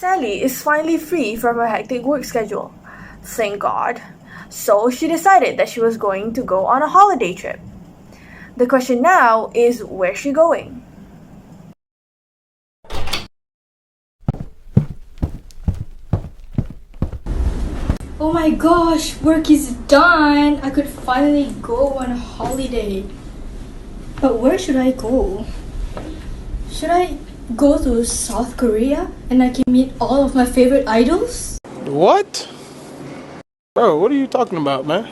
Sally is finally free from her hectic work schedule. Thank God. So she decided that she was going to go on a holiday trip. The question now is, where's she going? Oh my gosh, work is done! I could finally go on a holiday. But where should I go? Should I go to South Korea and I can meet all of my favorite idols? What? Bro, what are you talking about, man?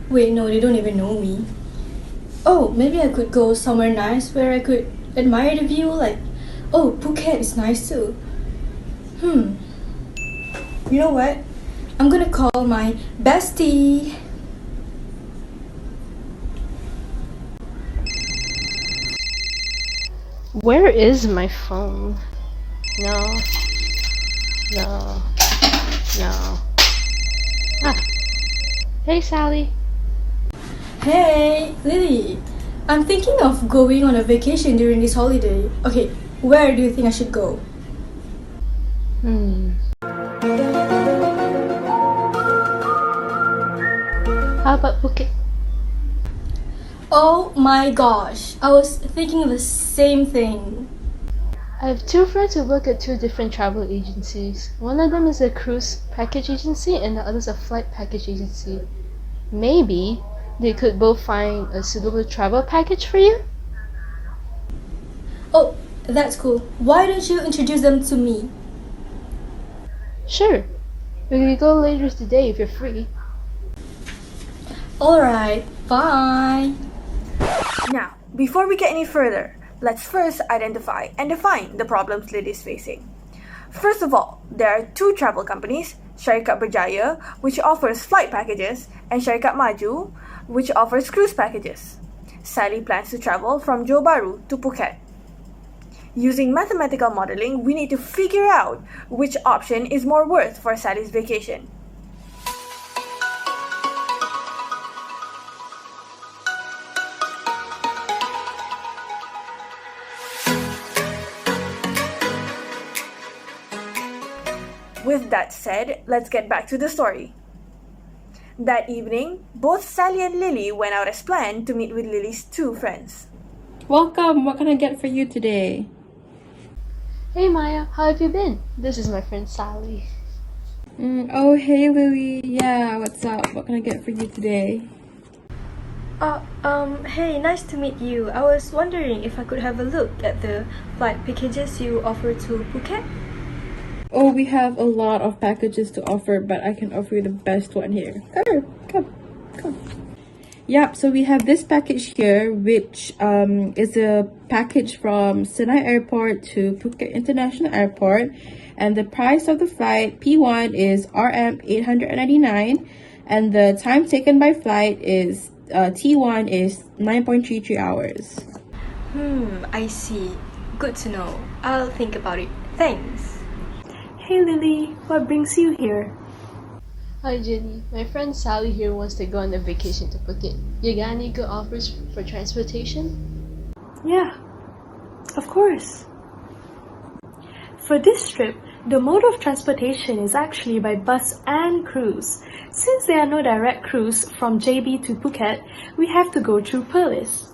Wait, no, they don't even know me. Oh, maybe I could go somewhere nice where I could admire the view, oh, Phuket is nice too. You know what? I'm gonna call my bestie. Where is my phone? No. No. No. Ah. Hey, Sally. Hey, Lily. I'm thinking of going on a vacation during this holiday. Okay, where do you think I should go? How about Phuket? Oh my gosh, I was thinking the same thing. I have two friends who work at two different travel agencies. One of them is a cruise package agency and the other is a flight package agency. Maybe they could both find a suitable travel package for you? Oh, that's cool. Why don't you introduce them to me? Sure. We can go later today if you're free. Alright, bye. Now, before we get any further, let's first identify and define the problems Lily is facing. First of all, there are two travel companies, Syarikat Berjaya, which offers flight packages, and Syarikat Maju, which offers cruise packages. Sally plans to travel from Johor Bahru to Phuket. Using mathematical modeling, we need to figure out which option is more worth for Sally's vacation. With that said, let's get back to the story. That evening, both Sally and Lily went out as planned to meet with Lily's two friends. Welcome, what can I get for you today? Hey Maya, how have you been? This is my friend Sally. Oh, hey Lily. Yeah, what's up? What can I get for you today? Hey, nice to meet you. I was wondering if I could have a look at the flight packages you offer to Phuket? Oh, we have a lot of packages to offer, but I can offer you the best one here. Come. Yep, so we have this package here, which is a package from Sinai Airport to Phuket International Airport. And the price of the flight, P1, is RM 899. And the time taken by flight is T1 is 9.33 hours. I see. Good to know. I'll think about it. Thanks. Hey Lily, what brings you here? Hi Jenny, my friend Sally here wants to go on a vacation to Phuket. You got any good offers for transportation? Yeah, of course. For this trip, the mode of transportation is actually by bus and cruise. Since there are no direct cruise from JB to Phuket, we have to go through Perlis.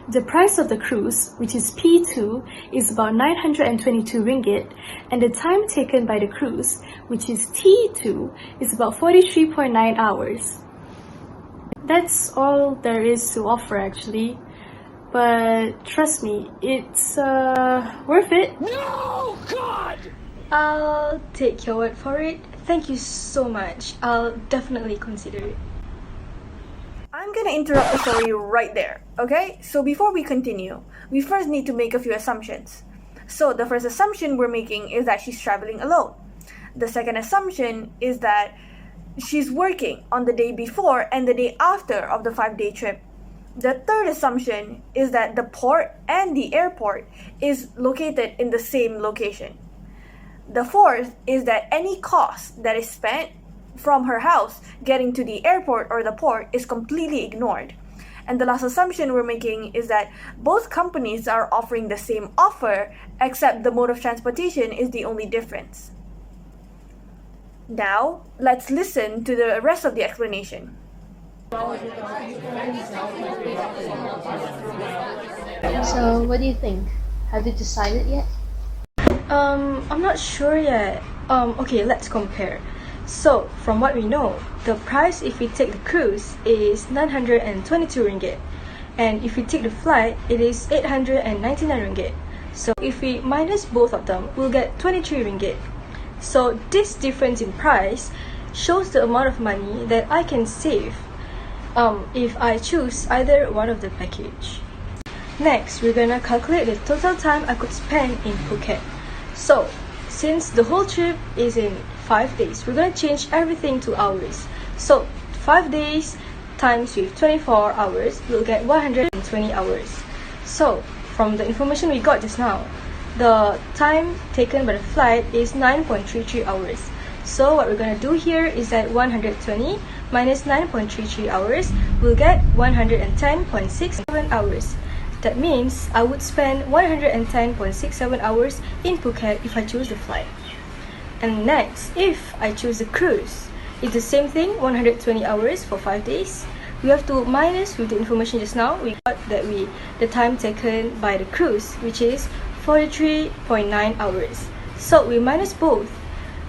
The price of the cruise, which is P2, is about 922 ringgit, and the time taken by the cruise, which is T2, is about 43.9 hours. That's all there is to offer actually, but trust me, it's worth it. No, God! I'll take your word for it. Thank you so much. I'll definitely consider it. I'm gonna interrupt the story right there, okay? So before we continue, we first need to make a few assumptions. So the first assumption we're making is that she's traveling alone. The second assumption is that she's working on the day before and the day after of the 5-day trip. The third assumption is that the port and the airport is located in the same location. The fourth is that any cost that is spent from her house getting to the airport or the port is completely ignored. And the last assumption we're making is that both companies are offering the same offer, except the mode of transportation is the only difference. Now, let's listen to the rest of the explanation. So, what do you think? Have you decided yet? I'm not sure yet. Okay, let's compare. So, from what we know, the price if we take the cruise is 922 ringgit. And if we take the flight, it is 899 ringgit. So, if we minus both of them, we'll get 23 ringgit. So, this difference in price shows the amount of money that I can save if I choose either one of the package. Next, we're gonna calculate the total time I could spend in Phuket. So, since the whole trip is in 5 days, we're gonna change everything to hours. So, 5 days times with 24 hours, we'll get 120 hours. So, from the information we got just now, the time taken by the flight is 9.33 hours. So, what we're gonna do here is that 120 minus 9.33 hours, we'll get 110.67 hours. That means I would spend 110.67 hours in Phuket if I choose the flight. And next, if I choose the cruise, it's the same thing, 120 hours for 5 days. We have to minus with the information just now. We got that the time taken by the cruise, which is 43.9 hours. So we minus both.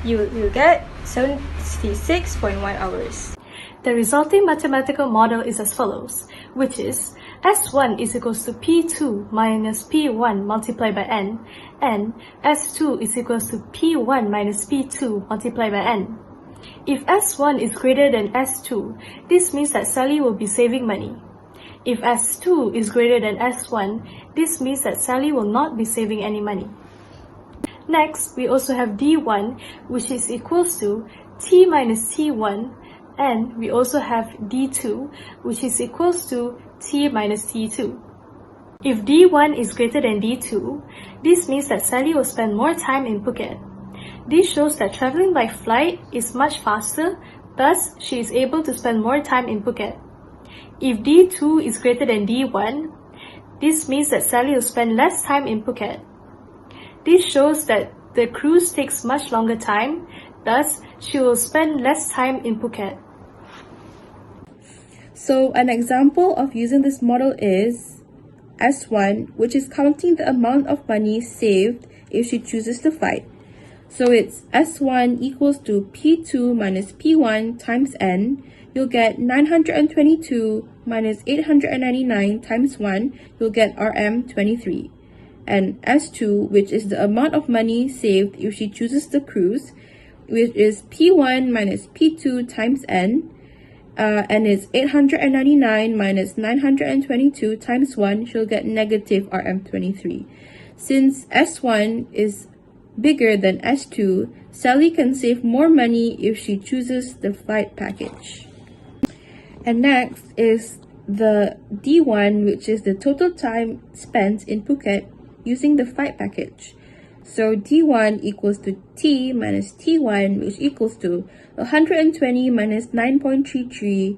You get 76.1 hours. The resulting mathematical model is as follows, which is S1 is equals to P2 minus P1 multiplied by N, and S2 is equals to P1 minus P2 multiplied by N. If S1 is greater than S2, this means that Sally will be saving money. If S2 is greater than S1, this means that Sally will not be saving any money. Next, we also have D1, which is equals to T minus T1, and we also have D2, which is equals to T minus T2. If D1 is greater than D2, this means that Sally will spend more time in Phuket. This shows that traveling by flight is much faster, thus she is able to spend more time in Phuket. If D2 is greater than D1, this means that Sally will spend less time in Phuket. This shows that the cruise takes much longer time, thus she will spend less time in Phuket. So an example of using this model is S1, which is counting the amount of money saved if she chooses the flight. So it's S1 equals to P2 minus P1 times N. You'll get 922 minus 899 times 1. You'll get RM23. And S2, which is the amount of money saved if she chooses the cruise, which is P1 minus P2 times N. And it's 899 minus 922 times 1, she'll get negative RM23. Since S1 is bigger than S2, Sally can save more money if she chooses the flight package. And next is the D1, which is the total time spent in Phuket using the flight package. So D1 equals to T minus T1, which equals to 120 minus 9.33,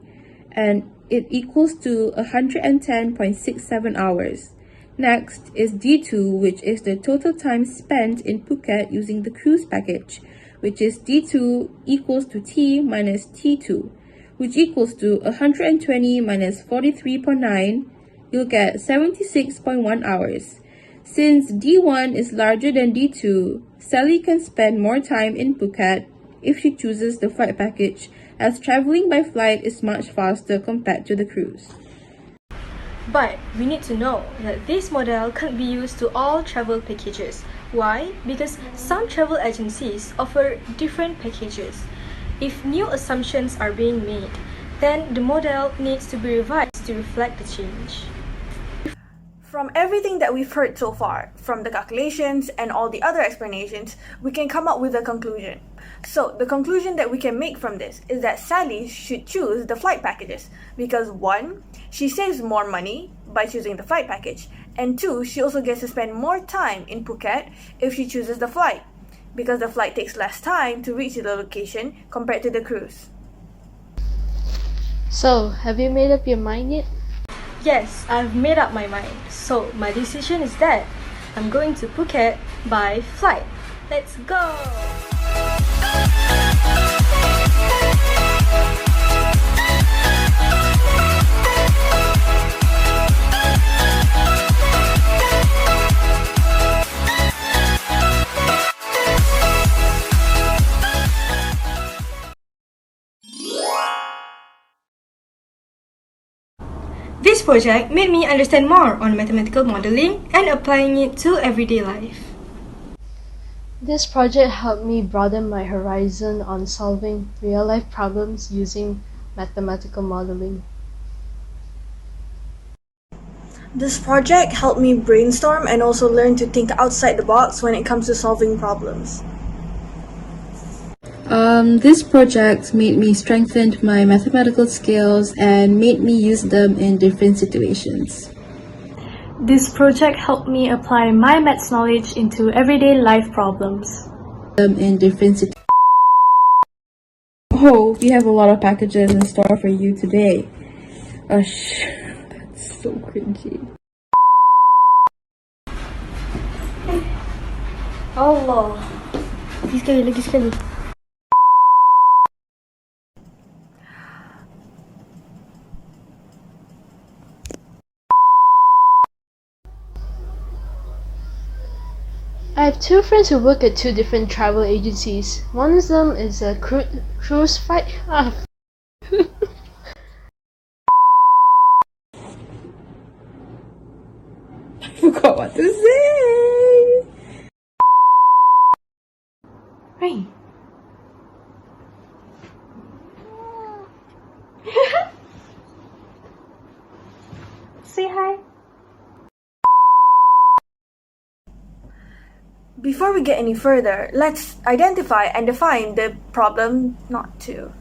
and it equals to 110.67 hours. Next is D2, which is the total time spent in Phuket using the cruise package, which is D2 equals to T minus T2, which equals to 120 minus 43.9, you'll get 76.1 hours. Since D1 is larger than D2, Sally can spend more time in Phuket if she chooses the flight package, as traveling by flight is much faster compared to the cruise. But we need to know that this model can't be used to all travel packages. Why? Because some travel agencies offer different packages. If new assumptions are being made, then the model needs to be revised to reflect the change. From everything that we've heard so far, from the calculations and all the other explanations, we can come up with a conclusion. So, the conclusion that we can make from this is that Sally should choose the flight packages because 1, she saves more money by choosing the flight package, and 2, she also gets to spend more time in Phuket if she chooses the flight because the flight takes less time to reach the location compared to the cruise. So, have you made up your mind yet? Yes, I've made up my mind. So my decision is that I'm going to Phuket by flight. Let's go! This project made me understand more on mathematical modeling and applying it to everyday life. This project helped me broaden my horizon on solving real-life problems using mathematical modeling. This project helped me brainstorm and also learn to think outside the box when it comes to solving problems. This project made me strengthen my mathematical skills and made me use them in different situations. This project helped me apply my maths knowledge into everyday life problems. Oh, we have a lot of packages in store for you today. Gosh, that's so cringy. Allah. Lagi sekali. I have two friends who work at two different travel agencies. One of them is a cruise flight. I Forgot what to say. Rain. Say hi. Before we get any further, let's identify and define the problem not to.